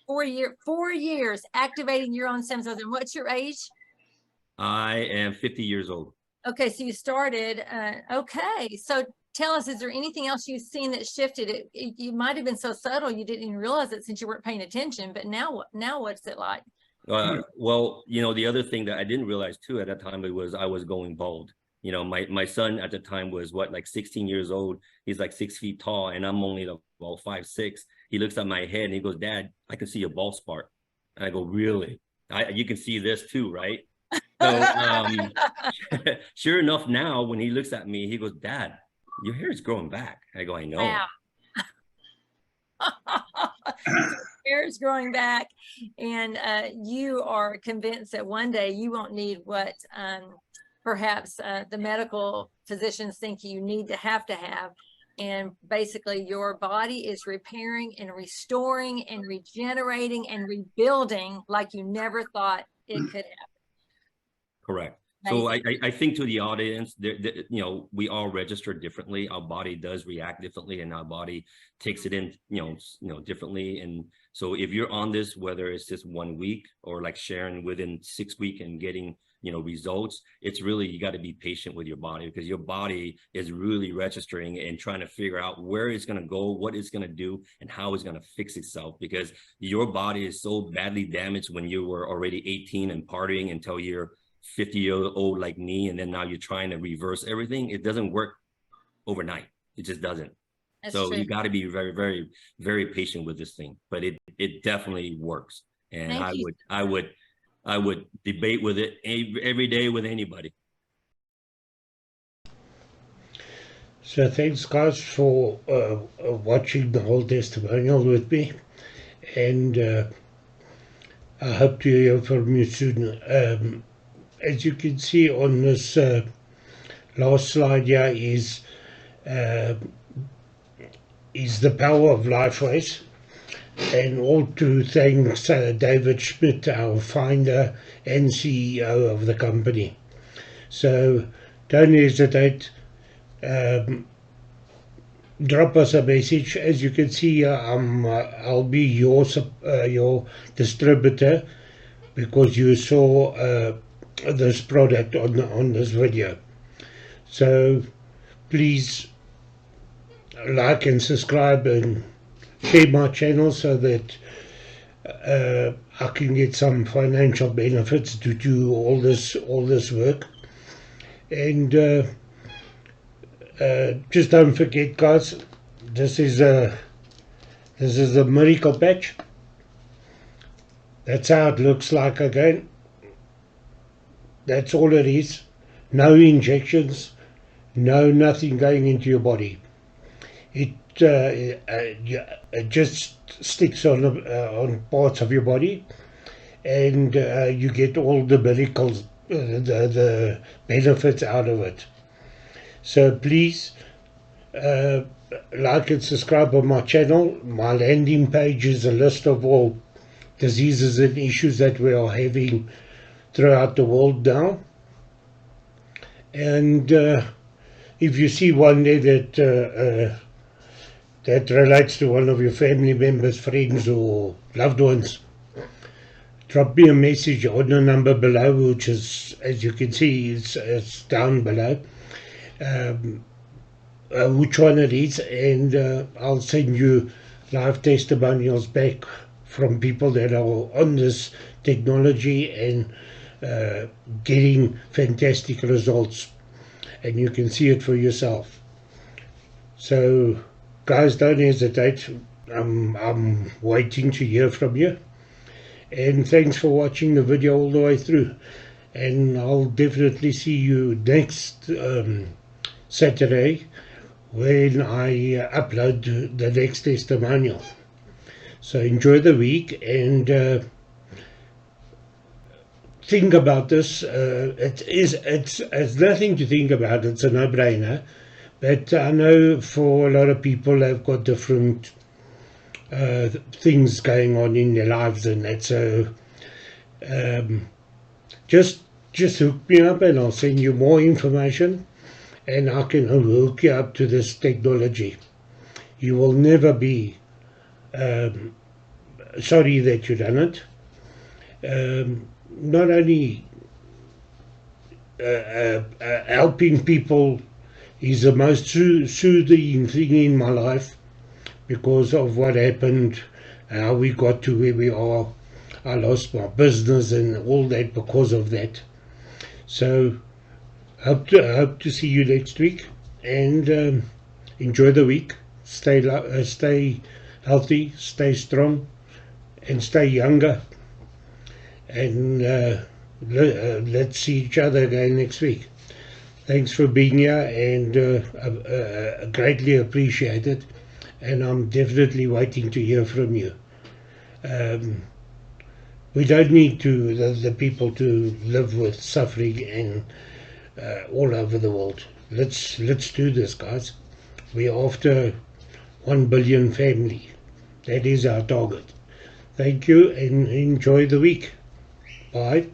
4 years activating your own stem cells. And what's your age?
I am 50 years old.
Okay, so you started, okay. So tell us, is there anything else you've seen that shifted? You might have been so subtle you didn't even realize it since you weren't paying attention, but now what's it like?
Well, the other thing that I didn't realize too at that time, was I was going bald. My son at the time was like 16 years old. He's like 6 feet tall and I'm only about 5'6". He looks at my head and he goes, Dad, I can see a bald spot. And I go, really? You can see this too, right? So sure enough, now when he looks at me, he goes, Dad, your hair is growing back. I go, I know.
Wow. Hair is growing back, and you are convinced that one day you won't need what perhaps the medical physicians think you need to have. And basically your body is repairing and restoring and regenerating and rebuilding like you never thought it could happen.
Correct. So I think to the audience, we all register differently. Our body does react differently, and our body takes it in, differently. And so if you're on this, whether it's just 1 week or like Sharon within 6 weeks and getting, results, it's really, you got to be patient with your body, because your body is really registering and trying to figure out where it's going to go, what it's going to do, and how it's going to fix itself, because your body is so badly damaged when you were already 18 and partying until you're 50-year-old like me, and then now you're trying to reverse everything. It doesn't work overnight. It just doesn't. That's so true. You got to be very, very, very patient with this thing, but it definitely works. And I would debate with it every day with anybody.
So thanks guys for watching the whole testimonial with me, and I hope to hear from you soon. As you can see on this last slide here is the Power of Life Race, and all to thanks David Schmidt, our founder and CEO of the company. So don't hesitate, drop us a message. As you can see here, I'll be your distributor, because you saw this product on this video. So please like and subscribe and share my channel so that I can get some financial benefits to do all this work. And just don't forget guys, this is a miracle patch. That's how it looks like again. That's all it is. No injections, nothing going into your body. It just sticks on parts of your body, and you get all the miracles, the benefits out of it. So please like and subscribe on my channel. My landing page is a list of all diseases and issues that we are having throughout the world now. And if you see one there that relates to one of your family members, friends or loved ones, drop me a message on the number below, which is, as you can see, it's down below. which one it is, and I'll send you live testimonials back from people that are on this technology and getting fantastic results, and you can see it for yourself. So guys, don't hesitate. I'm waiting to hear from you, and thanks for watching the video all the way through, and I'll definitely see you next Saturday when I upload the next testimonial. So enjoy the week, and think about this. It's nothing to think about. It's a no-brainer. But I know for a lot of people have got different things going on in their lives and that. So just hook me up and I'll send you more information, and I can hook you up to this technology. You will never be sorry that you done it. Not only helping people is the most soothing thing in my life because of what happened, how we got to where we are. I lost my business and all that because of that. So hope to see you next week, and enjoy the week. Stay healthy, stay strong, and stay younger. And let's see each other again next week. Thanks for being here, and greatly appreciate it. And I'm definitely waiting to hear from you. We don't need the people to live with suffering and all over the world. Let's do this, guys. We're after 1 billion family. That is our target. Thank you, and enjoy the week. Bye.